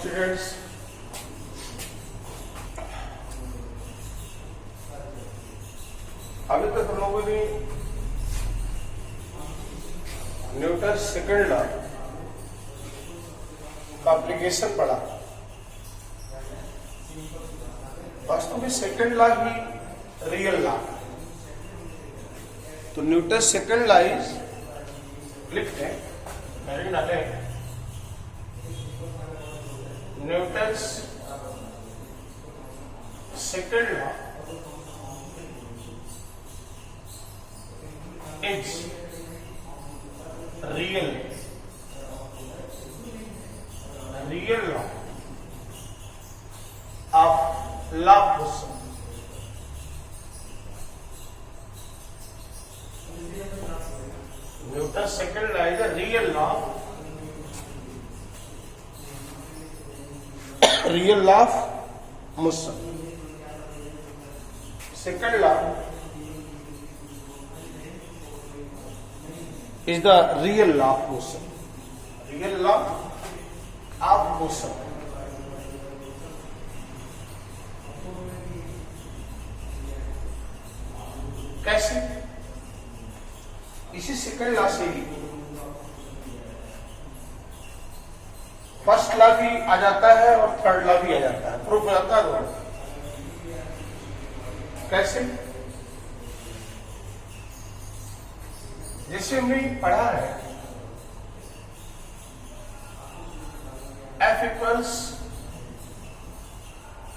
Students, अभी तक हम लोगों ने न्यूटन सेकंड लॉ का एप्लीकेशन पढ़ा। वास्तव में सेकंड लॉ ही रियल लॉ। तो न्यूटन सेकंड लॉ इज लिखते हैं, मैंने डाले Newton second law is real law of Laplace. Newton second law is a real law of motion. Second law is the real law of motion. Real law of motion. कैसे? इसी second law से ही first law भी आ जाता है और third law भी आ जाता है, प्रूफ हो जाता है दोनों। कैसे? जैसे हमने पढ़ा है F इक्वल्स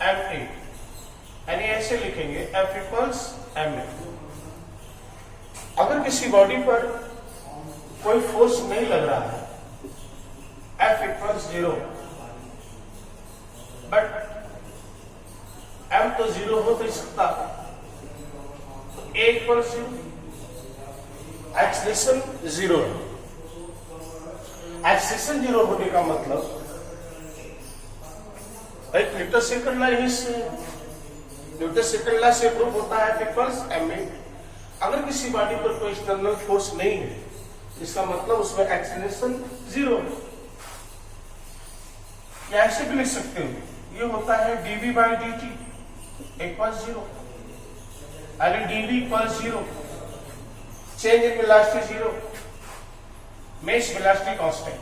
ma, यानी ऐसे लिखेंगे F इक्वल्स ma। अगर किसी बॉडी पर कोई फोर्स नहीं लग रहा है, F इक्वल्स 0, बट M तो 0 हो नहीं सकता, तो A इक्वल्स 0, एक्सलेशन 0 है। एक्सलेशन 0 होने का मतलब एक न्यूटन सेकंड लॉ से प्रूफ होता है इक्वल्स ma। अगर किसी बॉडी पर कोई एक्सटर्नल फोर्स नहीं है, इसका मतलब उसमें एक्सलेशन 0 है। या ऐसे भी लिख सकते हो, ये होता है dv बाई dt इक्वल्स 0, यानी dv equals 0, change in velocity 0, mesh velocity constant.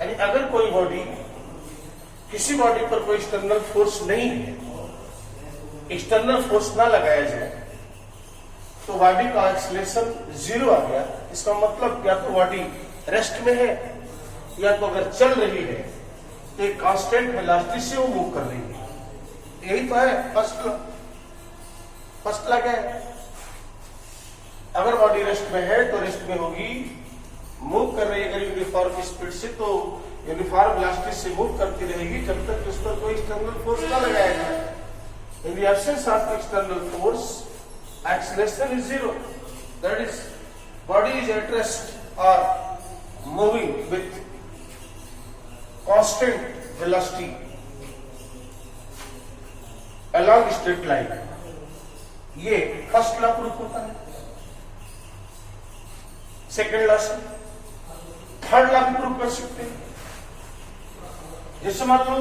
यानी अगर कोई बॉडी, किसी बॉडी पर कोई एक्सटर्नल फोर्स नहीं है, एक्सटर्नल फोर्स ना लगाया जाए, तो बॉडी का एक्सेलरेशन 0 आ गया। इसका मतलब या तो बॉडी रेस्ट में है, या तो अगर चल रही है तो एक कांस्टेंट वेलोसिटी से वो मूव कर रही है। यही तो है फर्स्ट लॉ क्या है? अगर बॉडी रेस्ट में है तो रेस्ट में होगी, मूव कर रही है अगर यूनिफॉर्म स्पीड से, तो यूनिफॉर्म वेलोसिटी से मूव करती रहेगी जब तक उस पर कोई एक्सटर्नल फोर्स ना लगाया जाए। In the absence of external force, acceleration is 0, that is body is at rest और moving with constant velocity along straight line. ये फर्स्ट लॉ प्रूफ होता है सेकेंड लॉ से। थर्ड लॉ भी प्रूव कर सकते हैं। जैसे मान लो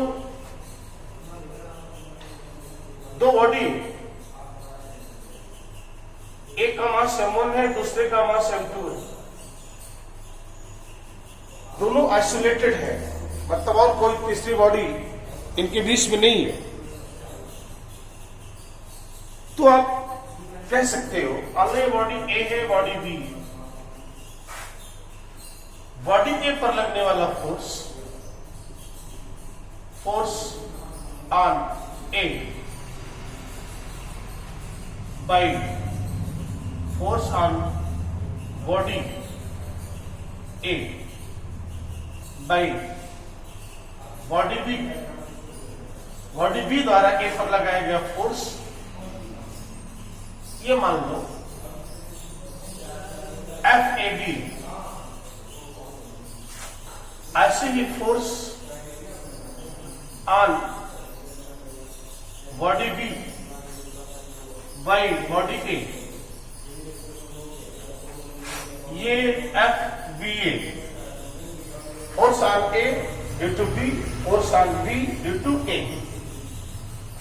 दो बॉडी, एक का मास m1 है, दूसरे का मास m2 है, दोनों आइसोलेटेड है, मतलब और कोई तीसरी बॉडी इनके बीच में नहीं है, तो आप कह सकते हो अगर बॉडी A है, बॉडी B, बॉडी ए पर लगने वाला force on A by force on body A by body B, body B द्वारा ए पर लगाया गया फोर्स, ये मान लो FAB। ऐसे ही force on body B by body A, ये FBA, force on A due to B, force on B due to A.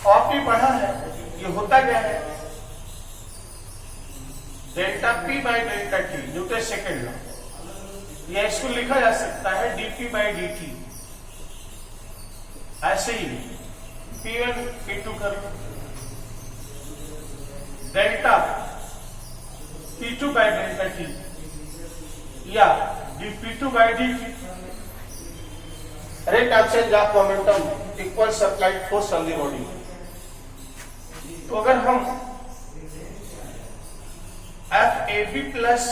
आपने पढ़ा है ये होता क्या है, delta P by delta T, Newton second law, या इसको लिखा जा सकता है डीपी बाई डी टी। ऐसे ही P1 P2 कर लो, delta P2 by delta T या dP2 by dt, rate of change of momentum equals applied force on the body. तो अगर हम FAB प्लस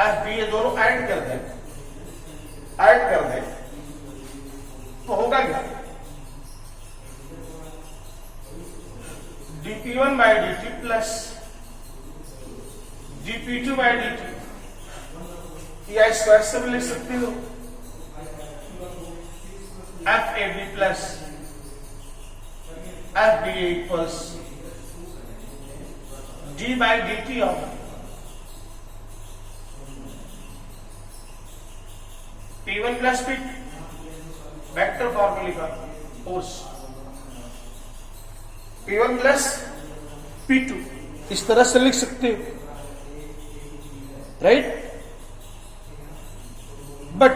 FB ये दोनों ऐड कर दें तो होगा क्या, dP1 by dt plus dP2 by dt, या इस तरह से भी लिख सकते हो FAB plus FBA equals d by dt of P1 plus P2, vector फॉर्मूले का फोर्स P1 प्लस P2, इस तरह से लिख सकते हो, right. But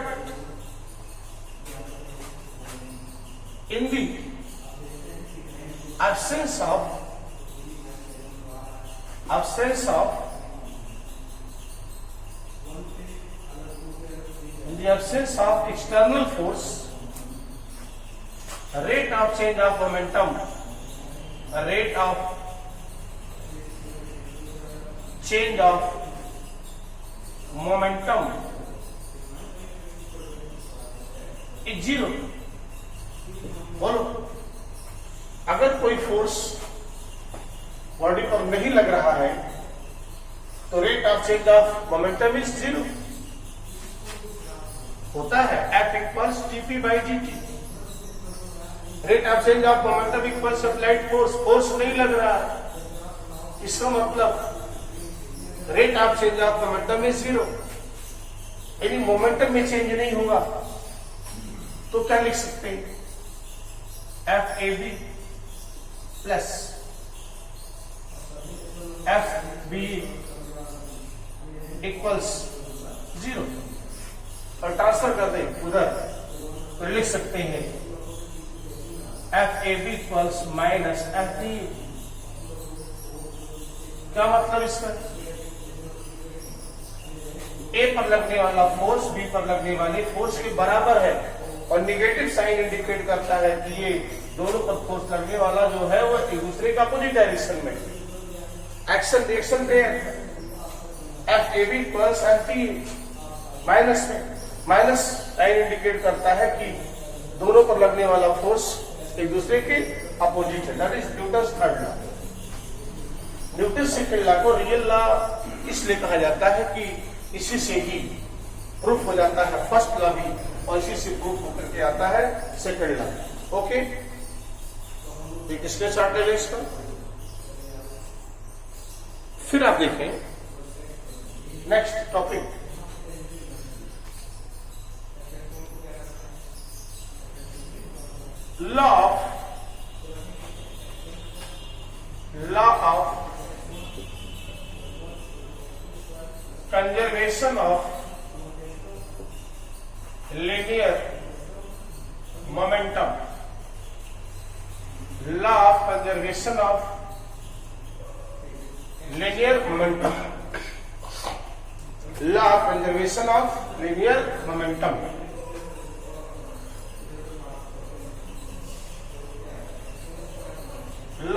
in the absence of external force, rate of change of momentum is zero। बोलो, अगर कोई फोर्स बॉडी पर नहीं लग रहा है तो rate of change of momentum is zero होता है। F equals dP by dt, rate of change of momentum equals applied force नहीं लग रहा है, इसका मतलब rate of change of momentum is zero, यानी मोमेंटम में चेंज नहीं होगा। तो क्या लिख सकते हैं, FAB plus FBA equals zero, और ट्रांसफर कर दें उधर तो लिख सकते हैं FAB इक्वल्स माइनस FBA। क्या मतलब इसका, A पर लगने वाला फोर्स B पर लगने वाले फोर्स के बराबर है, और निगेटिव साइन इंडिकेट करता है कि ये दोनों पर फोर्स लगने वाला जो है वो एक दूसरे का अपोजिट डायरेक्शन में, action reaction there. FAB plus FBA minus में, माइनस साइन इंडिकेट करता है कि दोनों पर लगने वाला फोर्स एक दूसरे के अपोजिट है, that is Newton's third law. Newton second law को रियल लॉ इसलिए कहा जाता है कि इसी से ही प्रूफ हो जाता है फर्स्ट लॉ भी, और इसी से प्रूफ होकर के आता है सेकंड लॉ। ओके, एक स्क्रीनशॉट ले लें इसका। फिर आप देखें next topic, law of conservation of linear momentum, law of conservation of linear momentum, law of conservation of linear momentum।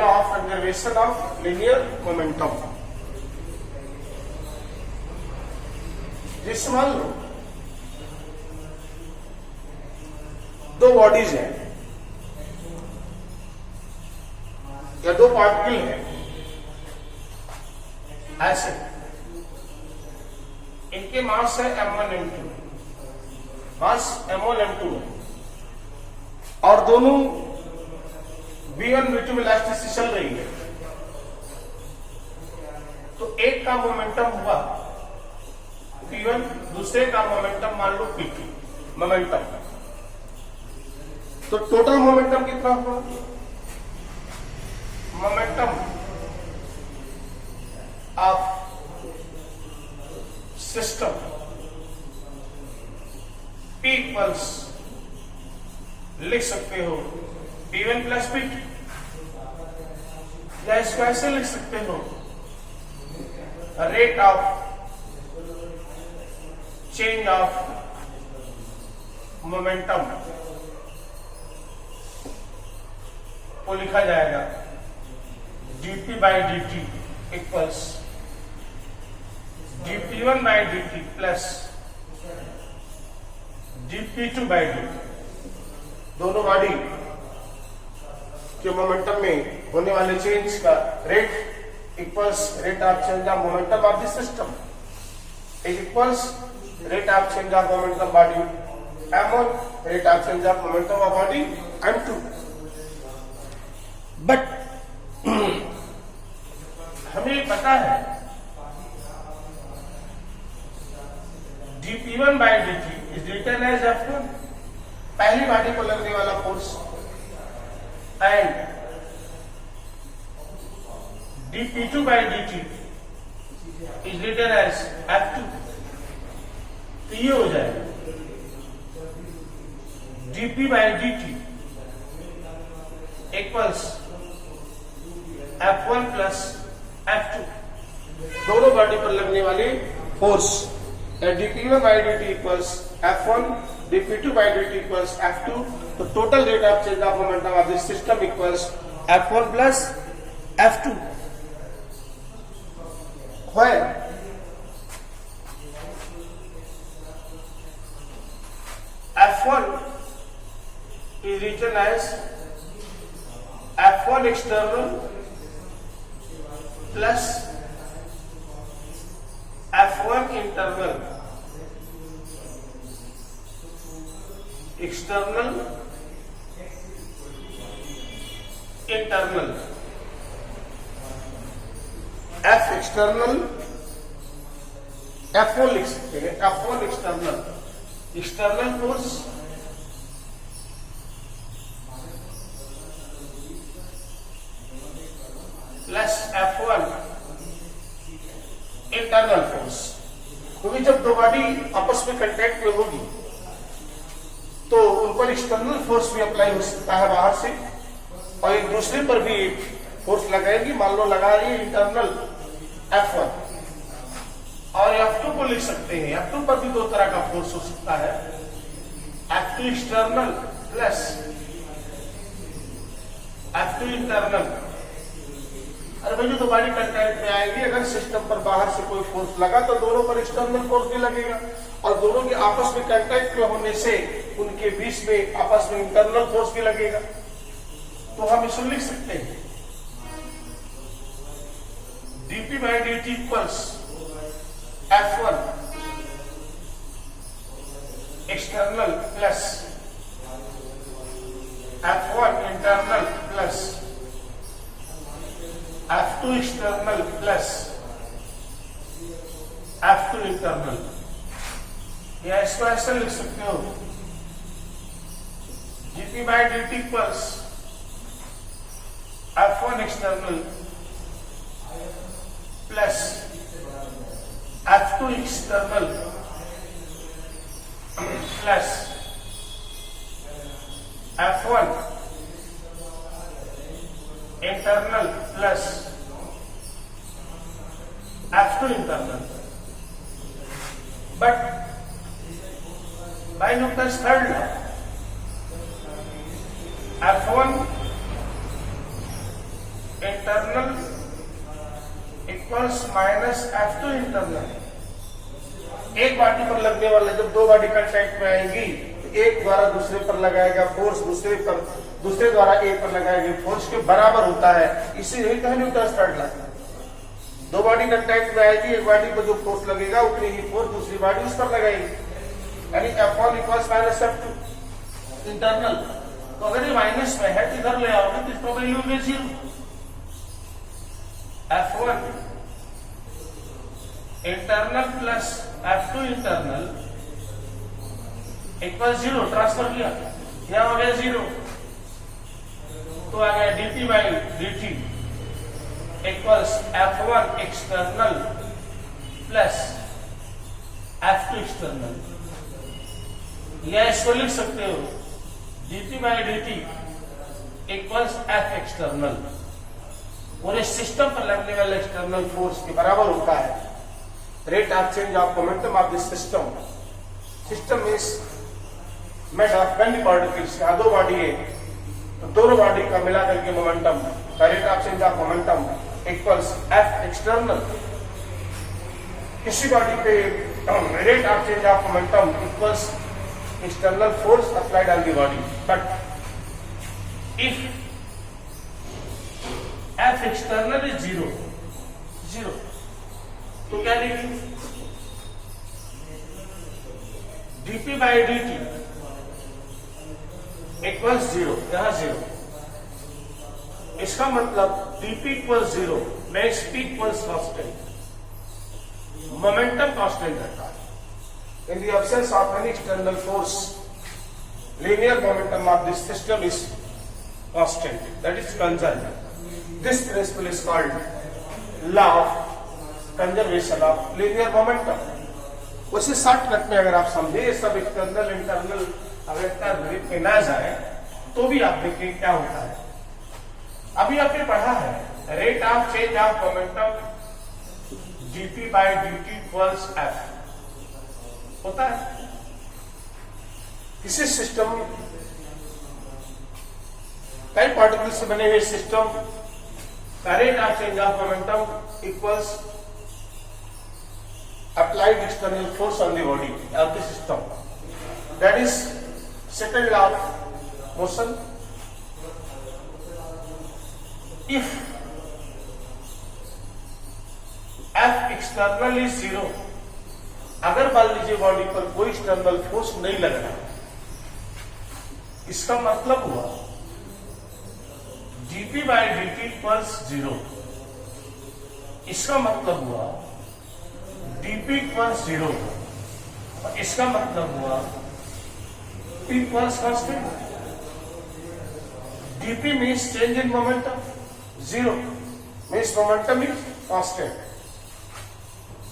law of conservation of linear momentum, जिसमें मान लो दो बॉडीज हैं या दो पार्टिकल हैं, ऐसे इनके मास है m1 m2, मास m1 m2 है, और दोनों v1 v2 में इलास्टिसिटी चल रही है। तो एक का मोमेंटम हुआ P1, दूसरे का मोमेंटम मान लो P2, मोमेंटम। तो टोटल मोमेंटम कितना हुआ? Momentum of system P equals लिख सकते हो P1 प्लस P2, या इसको ऐसे लिख सकते हो rate of change of momentum को लिखा जाएगा dp by dt equals dp1 by dt plus dp2 by dt। दोनों बॉडी के मोमेंटम में होने वाले चेंज का rate equals rate of change of momentum of the system is equals rate of change of momentum body m1, rate of change of momentum of body m2। But हमें पता है dp1 by dt is written as f1, पहली body को लगने वाला force, and dp2 by dt is written as f2। तो ये हो जाएगा dp by dt equals f1 plus f2, दोनों बॉडी पर लगने वाली force. dp1 by dt equals f1, dp2 by dt equals f2। तो total rate of change of momentum of this system equals f1 plus f2, where f1 is written as f1 external plus f1 internal, external internal, f external f1 लिख सकते हैं, f1 external, external force plus f1 internal force. क्योंकि जब दो body आपस में contact में होगी तो उन पर एक्सटर्नल फोर्स भी अप्लाई हो सकता है बाहर से, और एक दूसरे पर भी फोर्स लगाएगी। मान लो लगा रही है इंटरनल f1, और f2 को लिख सकते हैं, f2 पर भी दो तरह का फोर्स हो सकता है, f2 external plus f2 internal. अरे भाई जो बॉडी कांटेक्ट में आएगी, अगर सिस्टम पर बाहर से कोई फोर्स लगा तो दोनों पर एक्सटर्नल फोर्स भी लगेगा, और दोनों के आपस में कांटेक्ट में होने से उनके बीच में आपस में इंटरनल फोर्स भी लगेगा। तो हम इसे लिख सकते हैं dp by dt equals f1 external plus f1 internal plus f2 external plus f2 internal. या इसको ऐसा लिख सकते हो dp by dt equals f1 external plus f2 external plus f1 internal plus f2 internal. But by Newton's third law, f1 internal equals minus f2 internal. एक body पर लगने वाला, जब दो बॉडी कांटेक्ट में आएंगी तो एक द्वारा दूसरे पर लगाएगा फोर्स, दूसरे द्वारा एक पर लगाएगी फोर्स के बराबर होता है। इसीलिए कहा न्यूटन थर्ड लॉ। दो बॉडी कांटेक्ट में आएगी, एक बॉडी पर जो फोर्स लगेगा उतनी ही फोर्स दूसरी बॉडी उस पर लगाएगी, यानी f1 equals minus f2 internal. तो अगर ये माइनस में है तो इधर ले आओगे तो इसका वैल्यू में 0। f1 internal plus f2 internal equal 0 transfer किया, यहां हो गया 0, तो आ गया dt by dt equals F1 external plus F2 external, या इसको लिख सकते हो dt by dt equals F external, पूरे सिस्टम पर लगने वाले एक्सटर्नल फोर्स के बराबर होता है rate of change of momentum of this system. System is made of many particles, यहाँ दो बॉडी है तो दोनों बॉडी का मिला करके मोमेंटम का rate of change of momentum equals F external. किसी बॉडी पे rate of change of momentum equals external force applied on the body, but if F external is 0, तो क्या लिखेंगे dp by dt इक्वल्स 0, यहां 0, इसका मतलब dp equals 0 makes p equals constant, momentum constant रहता है। In the absence of any external force, linear momentum of this system is constant, that is conserved. This principle is called law of conservation of linear momentum. उसे shortcut में अगर आप समझे ये सब external internal अगर में ना जाए तो भी आप देखिए क्या होता है। अभी आपने पढ़ा है rate of change of momentum dp by dt equals f होता है। किसी सिस्टम कई पार्टिकल से बने हुए सिस्टम का rate of change of momentum equals applied external force on the body of the system, that is second law of motion. If F external is 0, अगर मान लीजिए बॉडी पर कोई एक्सटर्नल फोर्स नहीं लग रहा, इसका मतलब हुआ dp by dt इक्वल्स 0, इसका मतलब हुआ dp इक्वल्स 0, और इसका मतलब हुआ p equals constant. dp means change in momentum, 0 means momentum is constant.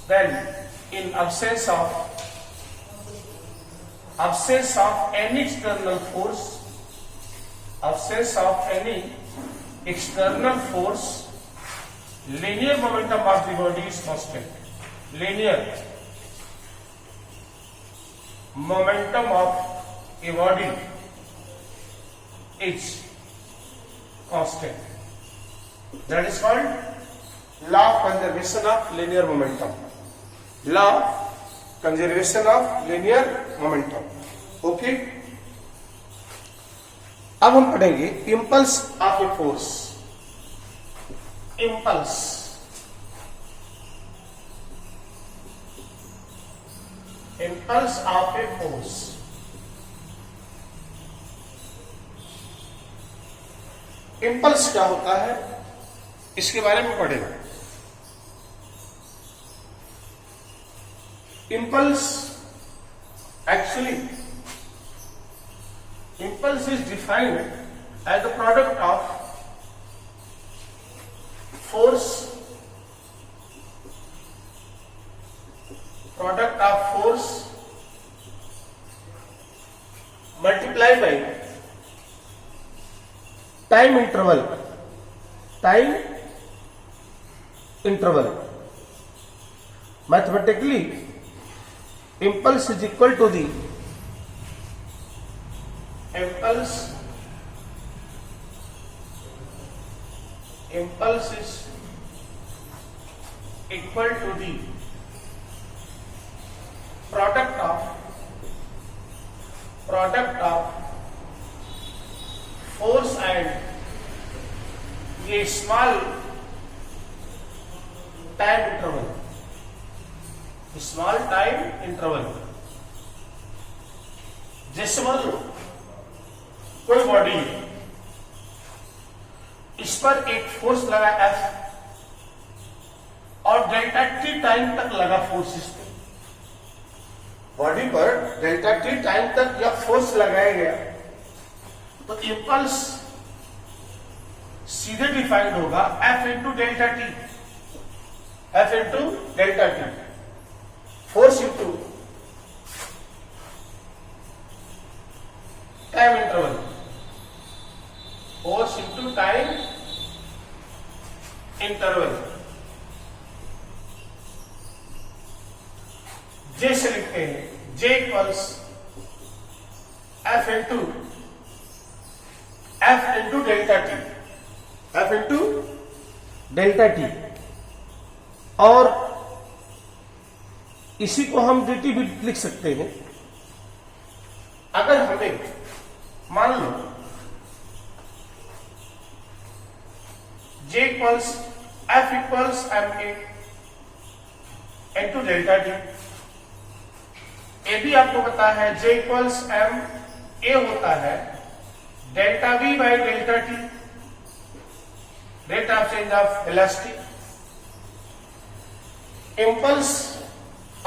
Then in absence of any external force, linear momentum of the body is constant. Linear momentum of a body is constant. That is called law of conservation of linear momentum. Law of conservation of linear momentum. Okay. अब हम पढ़ेंगे impulse of a force. Impulse of a force. Impulse क्या होता है इसके बारे में पढ़ेंगे। Impulse is defined as the product of force multiplied by time interval. Mathematically, impulse is equal to the impulse is equal to the product of force and a small time interval. जैसे मान लो कोई body है, इस पर एक force लगा F और delta t time तक लगा फोर्स इस पे, बॉडी पर डेल्टा टी टाइम तक यह फोर्स लगाया गया तो इंपल्स सीधे डिफाइंड होगा F into delta T, F into delta T, force into time interval, force into time interval. J से लिखते हैं J equals F into delta T, F into delta T, और इसी को हम dt भी लिख सकते हैं। अगर हमें मान लो J equals F equals M A into delta T, A भी आपको पता है J इक्वल्स एम ए होता है delta V by delta T, rate of change of velocity. Impulse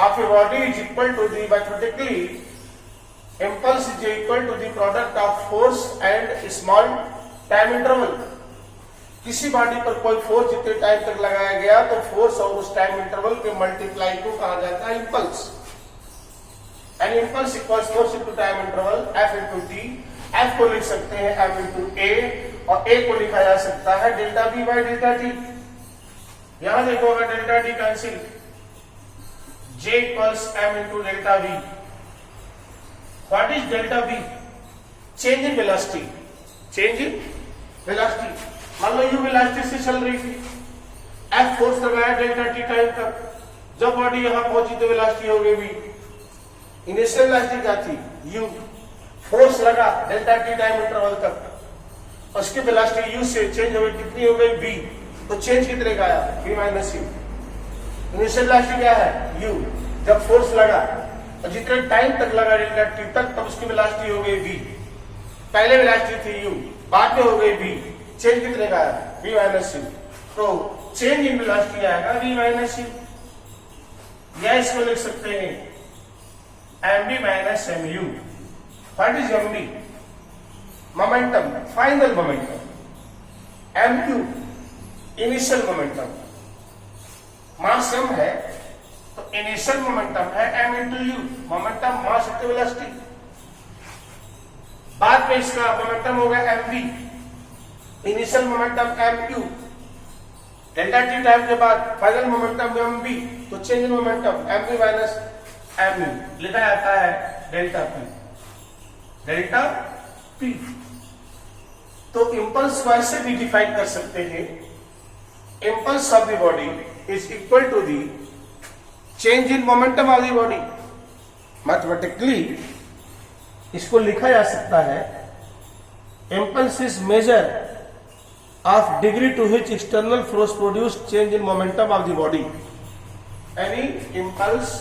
of a body is equal to the, mathematically impulse is equal to the product of force and small time interval। किसी body पर कोई force जितने time तक लगाया गया तो force और उस टाइम इंटरवल के मल्टीप्लाई को कहा जाता है impulse. And impulse equals force into time interval F into T. F को लिख सकते हैं एम इनटू ए और ए को लिखा जा सकता है delta B by delta T. यहां देखोगे delta T cancel, J equals M into delta V. What is delta V? Change in velocity, change in velocity. मान लो यू वेलोसिटी से चल रही थी, एफ फोर्स लगाया डेल्टा टी टाइम तक, जब बॉडी यहां पहुंची तो वेलोसिटी हो गई वी। इनिशियल वेलोसिटी क्या थी? यू, फोर्स लगा डेल्टा टी टाइम इंटरवल तक, उसकी वेलोसिटी यू से चेंज हो गई, कितनी हो गई? वी। तो चेंज कितने का आया? V minus U. Initial velocity क्या है? यू, जब फोर्स लगा और जितने टाइम तक लगा डेल्टा टी तक तब उसकी वेलोसिटी हो गई वी। पहले वेलोसिटी थी यू, बाद में हो गई वी, चेंज कितने का आया? V minus U. तो चेंज इन वेलोसिटी आएगा वी माइनस यू, या इसको लिख सकते हैं M B minus M U. What is M B? Momentum, final momentum. M U initial momentum. Mass m है तो इनिशियल मोमेंटम है m into U, momentum mass into velocity. बाद में इसका मोमेंटम होगा M V, initial momentum M U, delta T time के बाद final momentum M we, तो change in momentum M V minus M U लिखा जाता है डेल्टा पी, डेल्टा पी। तो इंपल्स को ऐसे भी डिफाइन कर सकते हैं, impulse of the body is equal to the change in momentum of the body. Mathematically इसको लिखा जा सकता है impulse is measure of degree to which external force produce change in momentum of the body। Any impulse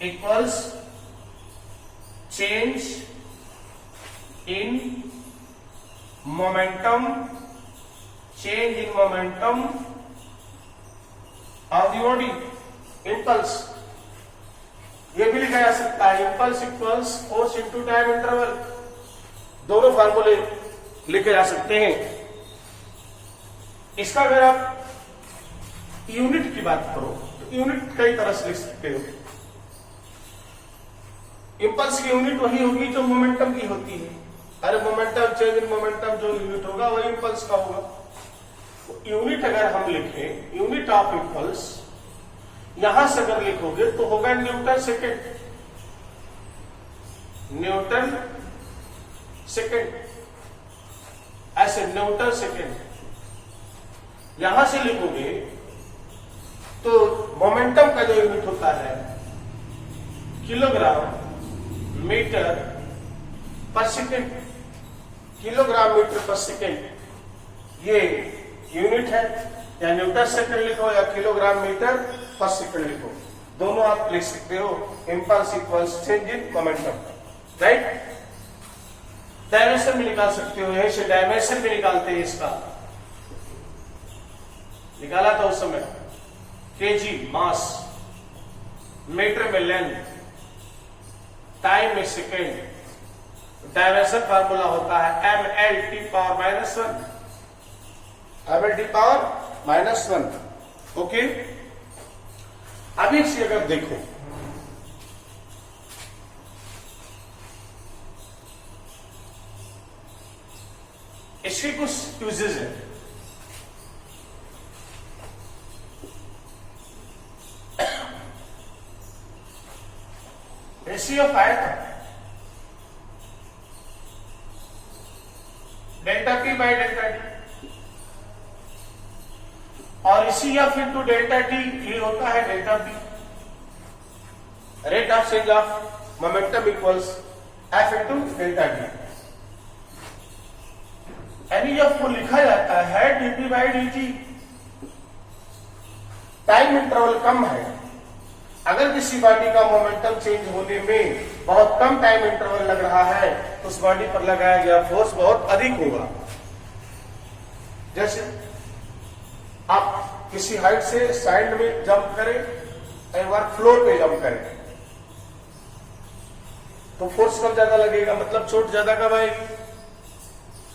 equals change in momentum, change in momentum of the body। impulse ये भी लिखा जा सकता है impulse equals force into time interval। दोनों फार्मूले लिखे जा सकते हैं। इसका अगर आप यूनिट की बात करो तो यूनिट कई तरह से लिख सकते हो। इंपल्स की यूनिट वही होगी जो मोमेंटम की होती है। अरे मोमेंटम, चेंज इन मोमेंटम जो यूनिट होगा वही इंपल्स का होगा। तो यूनिट अगर हम लिखें, यूनिट ऑफ इंपल्स यहां से अगर लिखोगे तो होगा न्यूटन सेकेंड, न्यूटन सेकेंड, ऐसे न्यूटन सेकेंड। यहां से लिखोगे तो मोमेंटम का जो यूनिट होता है किलोग्राम मीटर पर सेकेंड, किलोग्राम मीटर पर सेकेंड ये यूनिट है। या न्यूटन सेकेंड लिखो या किलोग्राम मीटर पर सेकेंड लिखो, दोनों आप लिख सकते हो। Impulse equals change in momentum, right. Dimension भी निकाल सकते हो, यहीं से डायमेंशन भी निकालते हैं। इसका निकाला था उस समय केजी मास, मीटर में लेंथ, टाइम में सेकेंड, डायमेंशन फार्मूला होता है mL⁻⁻1, mL⁻⁻1। ओके, अभी इसे अगर देखो, इसके कुछ यूजेस है। रेशियो ऑफ आयतन delta P by delta T, और इसी एफ इंटू डेल्टा टी ये होता है delta P। Rate of change of momentum equals F into delta T. NEF को लिखा जाता है dP by dt। Time interval कम है, अगर किसी बॉडी का मोमेंटम चेंज होने में बहुत कम टाइम इंटरवल लग रहा है तो उस बॉडी पर लगाया गया फोर्स बहुत अधिक होगा। जैसे आप किसी हाइट से साइड में जंप करें, एक बार फ्लोर पे जंप करें तो फोर्स कब ज्यादा लगेगा, मतलब चोट ज्यादा कब आएगी,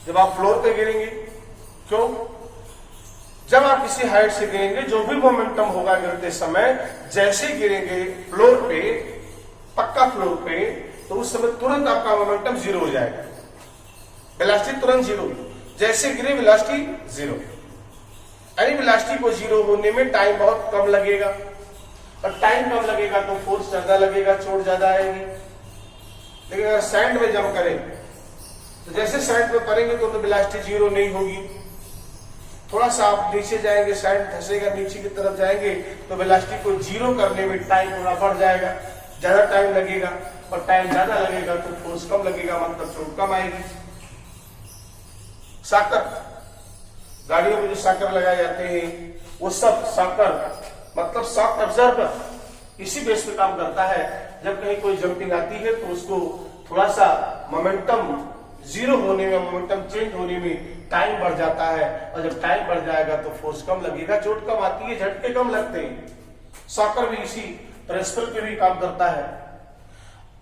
जब आप फ्लोर पे गिरेंगे। क्यों? जब आप किसी हाइट से गिरेंगे, जो भी मोमेंटम होगा गिरते समय, जैसे गिरेंगे फ्लोर पे, पक्का फ्लोर पे, तो उस समय तुरंत आपका मोमेंटम जीरो हो जाएगा, वेलोसिटी तुरंत जीरो। जैसे गिरे वेलोसिटी जीरो, यानी वेलोसिटी को जीरो होने में टाइम बहुत कम लगेगा, और टाइम कम लगेगा तो फोर्स ज्यादा लगेगा, चोट ज्यादा आएगी। लेकिन अगर सैंड में जंप करें तो जैसे सैंड में पड़ेंगे तो वेलोसिटी जीरो नहीं होगी, थोड़ा सा आप नीचे जाएंगे, सैंड धसेगा, नीचे की तरफ जाएंगे तो वेलोसिटी को जीरो करने में टाइम थोड़ा बढ़ जाएगा, ज्यादा टाइम लगेगा, और टाइम ज्यादा लगेगा तो फोर्स कम लगेगा, मतलब चोट कम आएगी। साकर, गाड़ियों में जो साकर लगाए जाते हैं वो सब साकर मतलब शॉक अब्जॉर्बर इसी बेस पे काम करता है। जब कहीं कोई जंपिंग आती है तो उसको थोड़ा सा मोमेंटम जीरो होने में, मोमेंटम चेंज होने में टाइम बढ़ जाता है, और जब टाइम बढ़ जाएगा तो फोर्स कम लगेगा, चोट कम आती है, झटके कम लगते हैं। सॉकर भी इसी प्रिंसिपल पे भी काम करता है।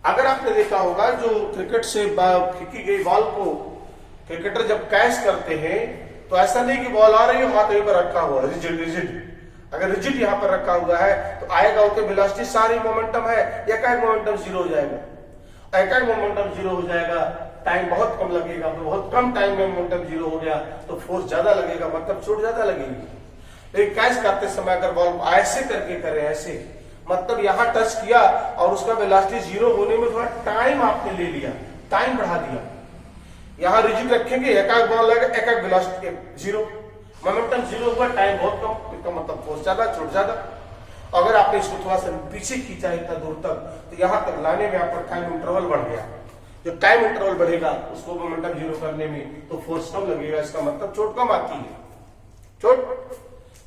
अगर आपने देखा होगा जो क्रिकेट से फेंकी गई बॉल को क्रिकेटर जब कैच करते हैं तो ऐसा नहीं कि बॉल आ रही है हाथ यहीं पर रखा हुआ है रिजिड, अगर रिजिड यहाँ पर रखा हुआ है तो आएगा उसके वेलोसिटी सारी मोमेंटम है, एकाएक मोमेंटम जीरो हो जाएगा, एकाएक मोमेंटम जीरो हो जाएगा, टाइम बहुत कम लगेगा, तो बहुत कम टाइम में मोमेंटम जीरो हो गया तो फोर्स ज्यादा लगेगा, मतलब चोट ज्यादा लगेगी। लेकिन कैच करते समय अगर बॉल ऐसे करके करें, ऐसे मतलब यहाँ टच किया और उसका वेलोसिटी जीरो होने में थोड़ा टाइम आपने ले लिया, टाइम बढ़ा दिया, यहाँ रिजिड रखेंगे, एकाएक बॉल लगेगा, एकाएक वेलोसिटी जीरो, मोमेंटम जीरो हुआ, टाइम बहुत कम, इसका मतलब फोर्स ज्यादा, चोट ज्यादा। अगर आपने इसको थोड़ा सा पीछे खींचा इतना दूर तक तो यहां तक लाने में आपका टाइम इंटरवल बढ़ गया, जो टाइम इंटरवल बढ़ेगा उसको मोमेंटम जीरो करने में तो फोर्स कम लगेगा, इसका मतलब चोट कम आती है, चोट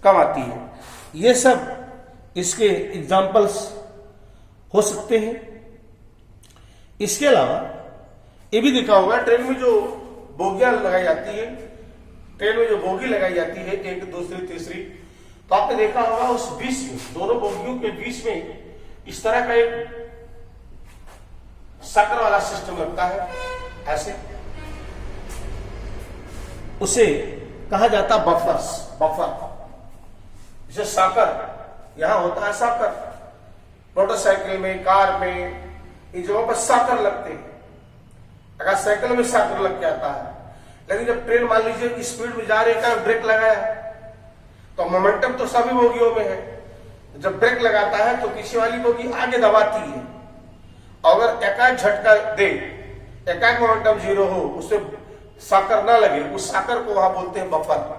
कम आती है। ये सब इसके एग्जाम्पल्स हो सकते हैं। इसके अलावा ये भी देखा होगा ट्रेन में जो बोगियां लगाई जाती है, ट्रेन में जो बोगी लगाई जाती है, एक दूसरी तीसरी, तो आपने देखा होगा उस बीच में, दोनों बोगियों के बीच में इस तरह का एक साकर वाला सिस्टम लगता है, ऐसे उसे कहा जाता बफर्स, बफर। जैसे साकर यहां होता है, साकर मोटरसाइकिल में, कार में, इन जगहों पर साकर लगते हैं। अगर साइकिल में साकर लग के आता है, लेकिन जब ट्रेन मान लीजिए स्पीड में जा रही है, ब्रेक लगाया तो मोमेंटम तो सभी बोगियों में है, जब ब्रेक लगाता है तो पीछे वाली बोगी आगे दबाती है, अगर एकाएक झटका दे, एकाएक मोमेंटम जीरो हो, उससे साकर ना लगे, उस साकर को वहां बोलते हैं बफर।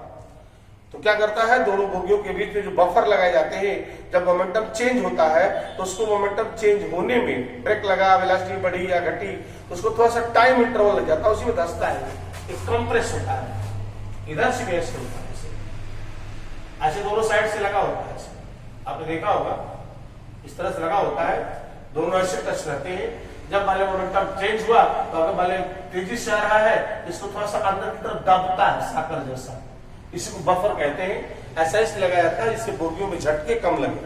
तो क्या करता है, दोनों बोगियों के बीच में जो बफर लगाए जाते हैं, जब मोमेंटम चेंज होता है तो उसको मोमेंटम चेंज होने में, ब्रेक लगा, वेलोसिटी बढ़ी या घटी, उसको थोड़ा सा टाइम इंटरवल लग जाता है, उसी में धंसता है, एक कंप्रेस होता है, इधर से ऐसे होता है, ऐसे दोनों साइड से लगा होता है, ऐसे आपने देखा होगा, इस तरह से लगा होता है, दोनों ऐसे टच रहते हैं। जब वाले मोमेंटम चेंज हुआ तो अगर वाले तेजी से आ रहा है, इसको थोड़ा सा अंदर की तरफ दबता है, साकर जैसा, इसी को बफर कहते हैं। ऐसा इसलिए लगाया जाता है जिससे बोगियों में झटके कम लगे।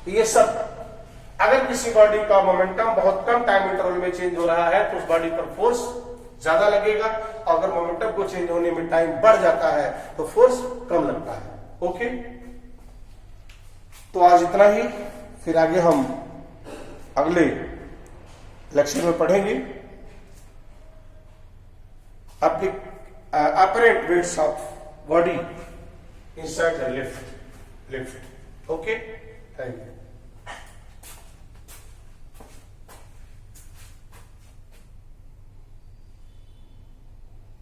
तो ये सब अगर किसी बॉडी का मोमेंटम बहुत कम टाइम इंटरवल में चेंज हो रहा है तो उस बॉडी पर फोर्स ज्यादा लगेगा, अगर मोमेंटम को चेंज होने में टाइम बढ़ जाता है तो फोर्स कम लगता है। ओके, तो आज इतना ही, फिर आगे हम अगले लेक्चर में पढ़ेंगे apparent weights of body inside the lift. Okay, thank you.